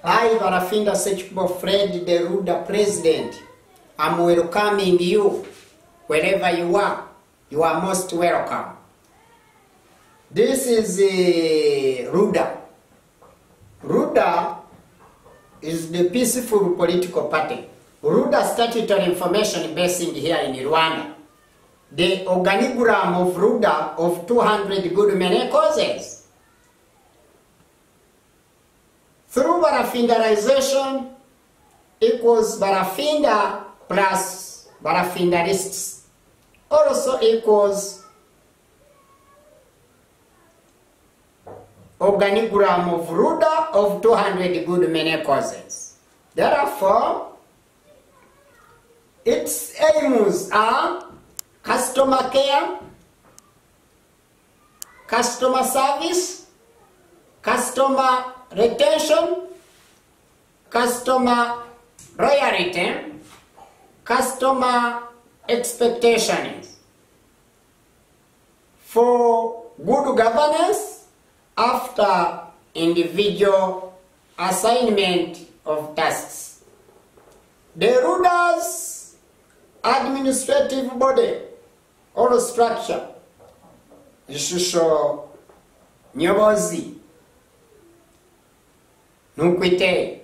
Hi, Barafinda Sekikubo Fred, the Ruda President. I'm welcoming you wherever you are. You are most welcome. This is Ruda. Ruda is the peaceful political party. Ruda statutory information basing here in Rwanda. The organigram of Ruda of 200 good many causes. Through Barafindarization equals Barafinda plus Barafindarists. Also equals organigram of Ruda of 200 good many causes. Therefore, its aims are customer care, customer service, customer retention, customer loyalty, customer expectations for good governance after individual assignment of tasks. The Ruda's administrative body or structure ishusho nyobozi Nukwite,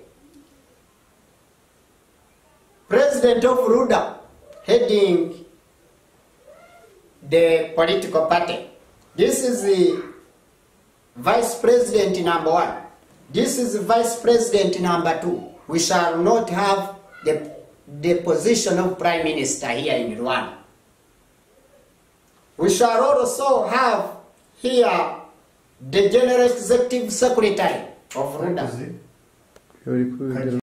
President of Ruda, heading the political party. This is the Vice President number 1. This is the Vice President number 2. We shall not have the position of Prime Minister here in Rwanda. We shall also have here the General Executive Secretary of Ruda.